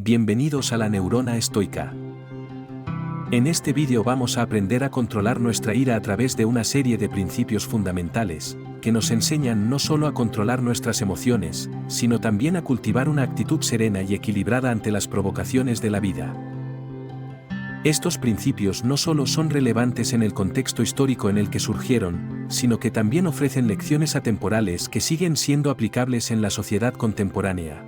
Bienvenidos a la neurona estoica. En este vídeo vamos a aprender a controlar nuestra ira a través de una serie de principios fundamentales, que nos enseñan no solo a controlar nuestras emociones, sino también a cultivar una actitud serena y equilibrada ante las provocaciones de la vida. Estos principios no solo son relevantes en el contexto histórico en el que surgieron, sino que también ofrecen lecciones atemporales que siguen siendo aplicables en la sociedad contemporánea.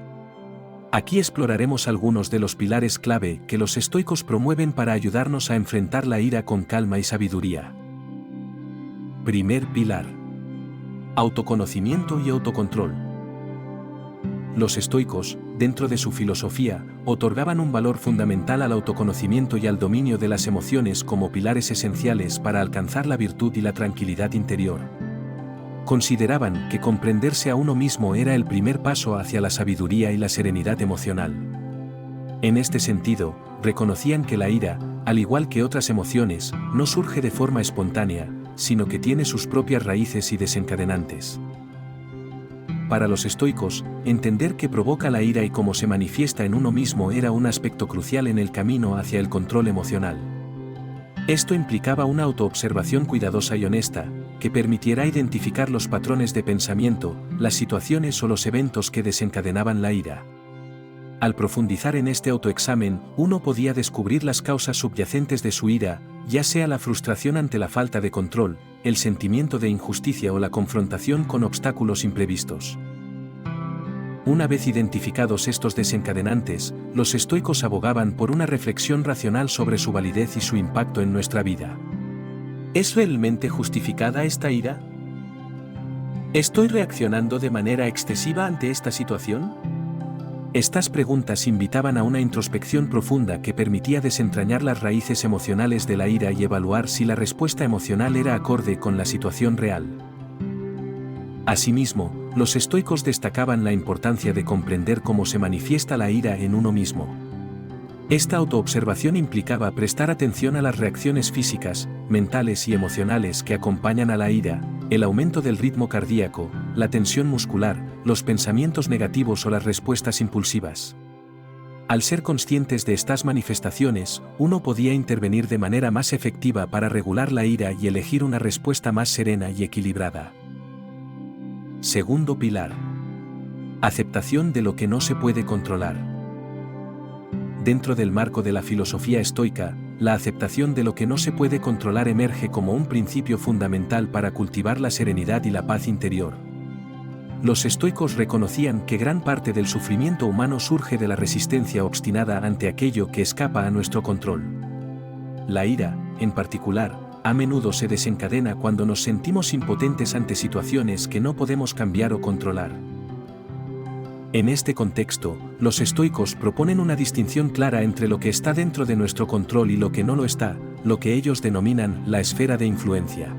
Aquí exploraremos algunos de los pilares clave que los estoicos promueven para ayudarnos a enfrentar la ira con calma y sabiduría. Primer pilar: autoconocimiento y autocontrol. Los estoicos, dentro de su filosofía, otorgaban un valor fundamental al autoconocimiento y al dominio de las emociones como pilares esenciales para alcanzar la virtud y la tranquilidad interior. Consideraban que comprenderse a uno mismo era el primer paso hacia la sabiduría y la serenidad emocional. En este sentido, reconocían que la ira, al igual que otras emociones, no surge de forma espontánea, sino que tiene sus propias raíces y desencadenantes. Para los estoicos, entender qué provoca la ira y cómo se manifiesta en uno mismo era un aspecto crucial en el camino hacia el control emocional. Esto implicaba una autoobservación cuidadosa y honesta, que permitiera identificar los patrones de pensamiento, las situaciones o los eventos que desencadenaban la ira. Al profundizar en este autoexamen, uno podía descubrir las causas subyacentes de su ira, ya sea la frustración ante la falta de control, el sentimiento de injusticia o la confrontación con obstáculos imprevistos. Una vez identificados estos desencadenantes, los estoicos abogaban por una reflexión racional sobre su validez y su impacto en nuestra vida. ¿Es realmente justificada esta ira? ¿Estoy reaccionando de manera excesiva ante esta situación? Estas preguntas invitaban a una introspección profunda que permitía desentrañar las raíces emocionales de la ira y evaluar si la respuesta emocional era acorde con la situación real. Asimismo, los estoicos destacaban la importancia de comprender cómo se manifiesta la ira en uno mismo. Esta autoobservación implicaba prestar atención a las reacciones físicas, mentales y emocionales que acompañan a la ira, el aumento del ritmo cardíaco, la tensión muscular, los pensamientos negativos o las respuestas impulsivas. Al ser conscientes de estas manifestaciones, uno podía intervenir de manera más efectiva para regular la ira y elegir una respuesta más serena y equilibrada. Segundo pilar: aceptación de lo que no se puede controlar. Dentro del marco de la filosofía estoica, la aceptación de lo que no se puede controlar emerge como un principio fundamental para cultivar la serenidad y la paz interior. Los estoicos reconocían que gran parte del sufrimiento humano surge de la resistencia obstinada ante aquello que escapa a nuestro control. La ira, en particular, a menudo se desencadena cuando nos sentimos impotentes ante situaciones que no podemos cambiar o controlar. En este contexto, los estoicos proponen una distinción clara entre lo que está dentro de nuestro control y lo que no lo está, lo que ellos denominan la esfera de influencia.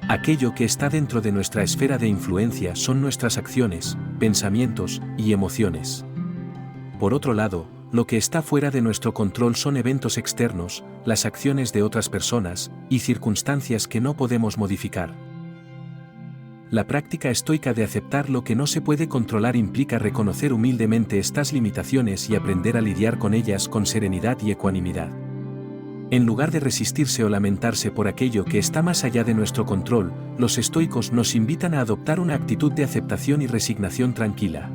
Aquello que está dentro de nuestra esfera de influencia son nuestras acciones, pensamientos y emociones. Por otro lado, lo que está fuera de nuestro control son eventos externos, las acciones de otras personas y circunstancias que no podemos modificar. La práctica estoica de aceptar lo que no se puede controlar implica reconocer humildemente estas limitaciones y aprender a lidiar con ellas con serenidad y ecuanimidad. En lugar de resistirse o lamentarse por aquello que está más allá de nuestro control, los estoicos nos invitan a adoptar una actitud de aceptación y resignación tranquila.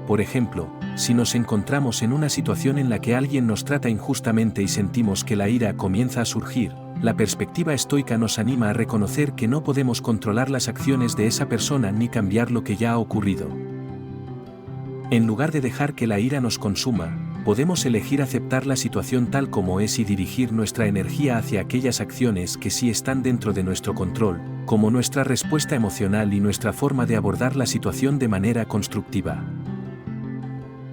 Por ejemplo, si nos encontramos en una situación en la que alguien nos trata injustamente y sentimos que la ira comienza a surgir, la perspectiva estoica nos anima a reconocer que no podemos controlar las acciones de esa persona ni cambiar lo que ya ha ocurrido. En lugar de dejar que la ira nos consuma, podemos elegir aceptar la situación tal como es y dirigir nuestra energía hacia aquellas acciones que sí están dentro de nuestro control, como nuestra respuesta emocional y nuestra forma de abordar la situación de manera constructiva.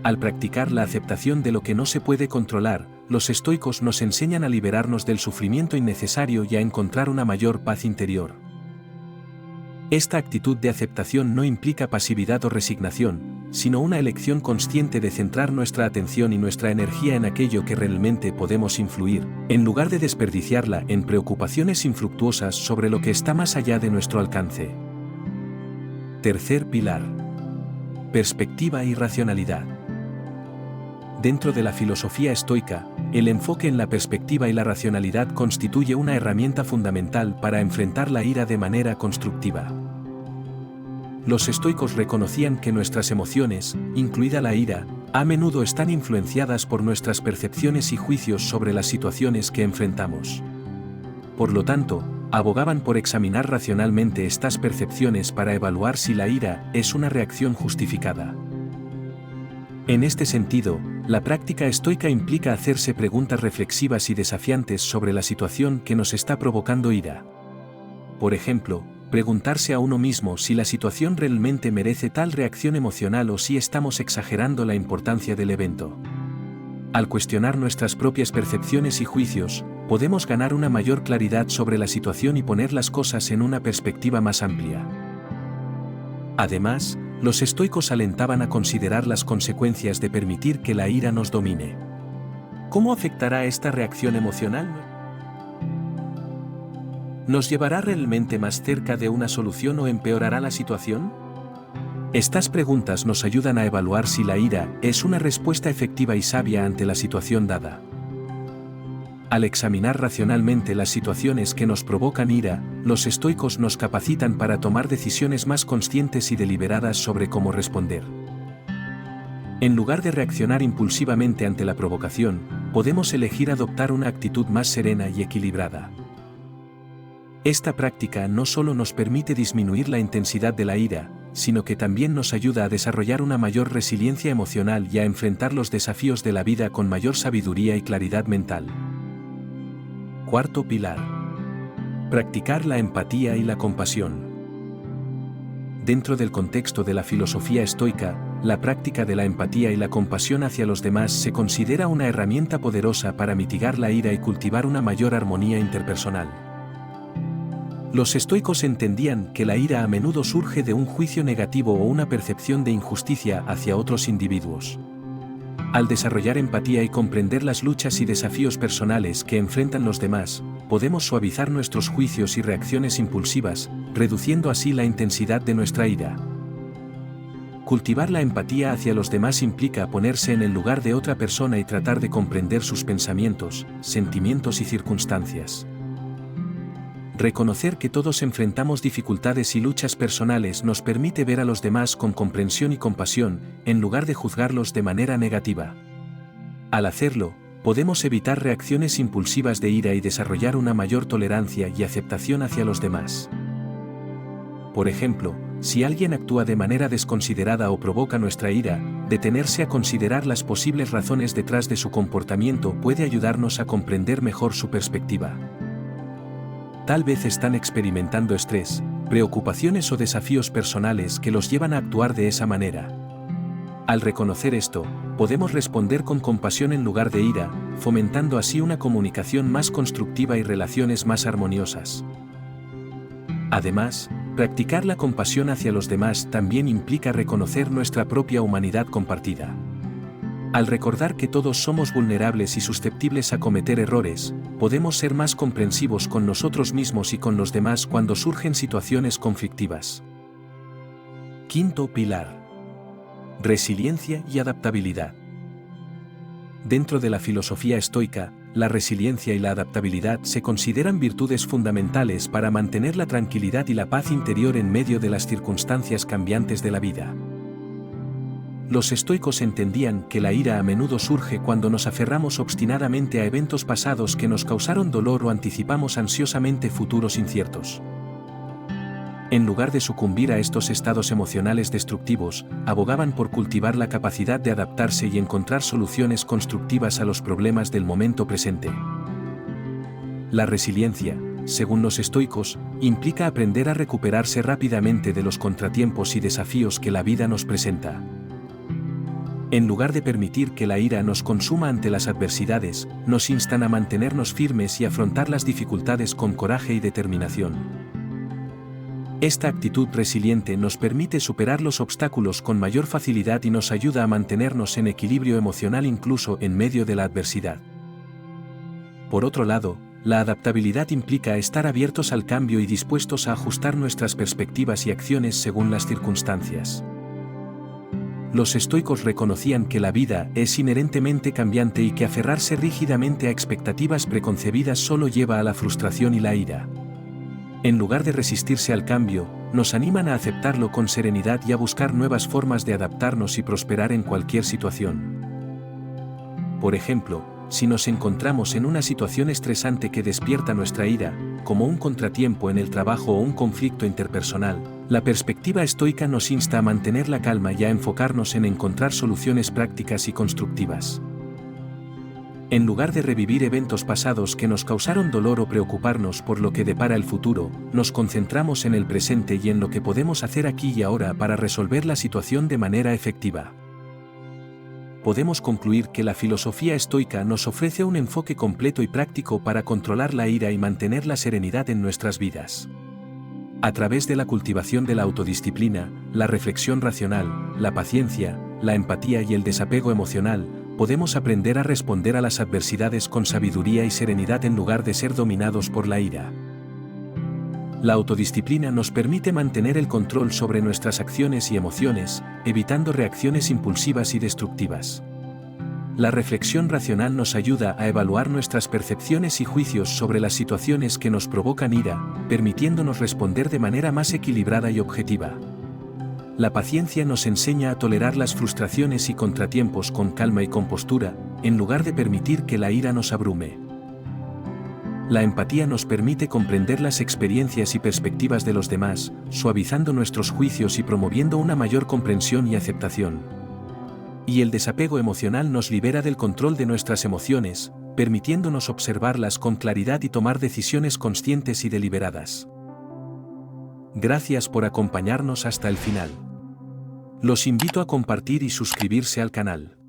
Al practicar la aceptación de lo que no se puede controlar, los estoicos nos enseñan a liberarnos del sufrimiento innecesario y a encontrar una mayor paz interior. Esta actitud de aceptación no implica pasividad o resignación, sino una elección consciente de centrar nuestra atención y nuestra energía en aquello que realmente podemos influir, en lugar de desperdiciarla en preocupaciones infructuosas sobre lo que está más allá de nuestro alcance. Tercer pilar: perspectiva y racionalidad. Dentro de la filosofía estoica, el enfoque en la perspectiva y la racionalidad constituye una herramienta fundamental para enfrentar la ira de manera constructiva. Los estoicos reconocían que nuestras emociones, incluida la ira, a menudo están influenciadas por nuestras percepciones y juicios sobre las situaciones que enfrentamos. Por lo tanto, abogaban por examinar racionalmente estas percepciones para evaluar si la ira es una reacción justificada. En este sentido, la práctica estoica implica hacerse preguntas reflexivas y desafiantes sobre la situación que nos está provocando ira. Por ejemplo, preguntarse a uno mismo si la situación realmente merece tal reacción emocional o si estamos exagerando la importancia del evento. Al cuestionar nuestras propias percepciones y juicios, podemos ganar una mayor claridad sobre la situación y poner las cosas en una perspectiva más amplia. Además, los estoicos alentaban a considerar las consecuencias de permitir que la ira nos domine. ¿Cómo afectará esta reacción emocional? ¿Nos llevará realmente más cerca de una solución o empeorará la situación? Estas preguntas nos ayudan a evaluar si la ira es una respuesta efectiva y sabia ante la situación dada. Al examinar racionalmente las situaciones que nos provocan ira, los estoicos nos capacitan para tomar decisiones más conscientes y deliberadas sobre cómo responder. En lugar de reaccionar impulsivamente ante la provocación, podemos elegir adoptar una actitud más serena y equilibrada. Esta práctica no solo nos permite disminuir la intensidad de la ira, sino que también nos ayuda a desarrollar una mayor resiliencia emocional y a enfrentar los desafíos de la vida con mayor sabiduría y claridad mental. Cuarto pilar. Practicar la empatía y la compasión. Dentro del contexto de la filosofía estoica, la práctica de la empatía y la compasión hacia los demás se considera una herramienta poderosa para mitigar la ira y cultivar una mayor armonía interpersonal. Los estoicos entendían que la ira a menudo surge de un juicio negativo o una percepción de injusticia hacia otros individuos. Al desarrollar empatía y comprender las luchas y desafíos personales que enfrentan los demás, podemos suavizar nuestros juicios y reacciones impulsivas, reduciendo así la intensidad de nuestra ira. Cultivar la empatía hacia los demás implica ponerse en el lugar de otra persona y tratar de comprender sus pensamientos, sentimientos y circunstancias. Reconocer que todos enfrentamos dificultades y luchas personales nos permite ver a los demás con comprensión y compasión, en lugar de juzgarlos de manera negativa. Al hacerlo, podemos evitar reacciones impulsivas de ira y desarrollar una mayor tolerancia y aceptación hacia los demás. Por ejemplo, si alguien actúa de manera desconsiderada o provoca nuestra ira, detenerse a considerar las posibles razones detrás de su comportamiento puede ayudarnos a comprender mejor su perspectiva. Tal vez están experimentando estrés, preocupaciones o desafíos personales que los llevan a actuar de esa manera. Al reconocer esto, podemos responder con compasión en lugar de ira, fomentando así una comunicación más constructiva y relaciones más armoniosas. Además, practicar la compasión hacia los demás también implica reconocer nuestra propia humanidad compartida. Al recordar que todos somos vulnerables y susceptibles a cometer errores, podemos ser más comprensivos con nosotros mismos y con los demás cuando surgen situaciones conflictivas. Quinto pilar. Resiliencia y adaptabilidad. Dentro de la filosofía estoica, la resiliencia y la adaptabilidad se consideran virtudes fundamentales para mantener la tranquilidad y la paz interior en medio de las circunstancias cambiantes de la vida. Los estoicos entendían que la ira a menudo surge cuando nos aferramos obstinadamente a eventos pasados que nos causaron dolor o anticipamos ansiosamente futuros inciertos. En lugar de sucumbir a estos estados emocionales destructivos, abogaban por cultivar la capacidad de adaptarse y encontrar soluciones constructivas a los problemas del momento presente. La resiliencia, según los estoicos, implica aprender a recuperarse rápidamente de los contratiempos y desafíos que la vida nos presenta. En lugar de permitir que la ira nos consuma ante las adversidades, nos instan a mantenernos firmes y afrontar las dificultades con coraje y determinación. Esta actitud resiliente nos permite superar los obstáculos con mayor facilidad y nos ayuda a mantenernos en equilibrio emocional incluso en medio de la adversidad. Por otro lado, la adaptabilidad implica estar abiertos al cambio y dispuestos a ajustar nuestras perspectivas y acciones según las circunstancias. Los estoicos reconocían que la vida es inherentemente cambiante y que aferrarse rígidamente a expectativas preconcebidas solo lleva a la frustración y la ira. En lugar de resistirse al cambio, nos animan a aceptarlo con serenidad y a buscar nuevas formas de adaptarnos y prosperar en cualquier situación. Por ejemplo, si nos encontramos en una situación estresante que despierta nuestra ira, como un contratiempo en el trabajo o un conflicto interpersonal, la perspectiva estoica nos insta a mantener la calma y a enfocarnos en encontrar soluciones prácticas y constructivas. En lugar de revivir eventos pasados que nos causaron dolor o preocuparnos por lo que depara el futuro, nos concentramos en el presente y en lo que podemos hacer aquí y ahora para resolver la situación de manera efectiva. Podemos concluir que la filosofía estoica nos ofrece un enfoque completo y práctico para controlar la ira y mantener la serenidad en nuestras vidas. A través de la cultivación de la autodisciplina, la reflexión racional, la paciencia, la empatía y el desapego emocional, podemos aprender a responder a las adversidades con sabiduría y serenidad en lugar de ser dominados por la ira. La autodisciplina nos permite mantener el control sobre nuestras acciones y emociones, evitando reacciones impulsivas y destructivas. La reflexión racional nos ayuda a evaluar nuestras percepciones y juicios sobre las situaciones que nos provocan ira, permitiéndonos responder de manera más equilibrada y objetiva. La paciencia nos enseña a tolerar las frustraciones y contratiempos con calma y compostura, en lugar de permitir que la ira nos abrume. La empatía nos permite comprender las experiencias y perspectivas de los demás, suavizando nuestros juicios y promoviendo una mayor comprensión y aceptación. Y el desapego emocional nos libera del control de nuestras emociones, permitiéndonos observarlas con claridad y tomar decisiones conscientes y deliberadas. Gracias por acompañarnos hasta el final. Los invito a compartir y suscribirse al canal.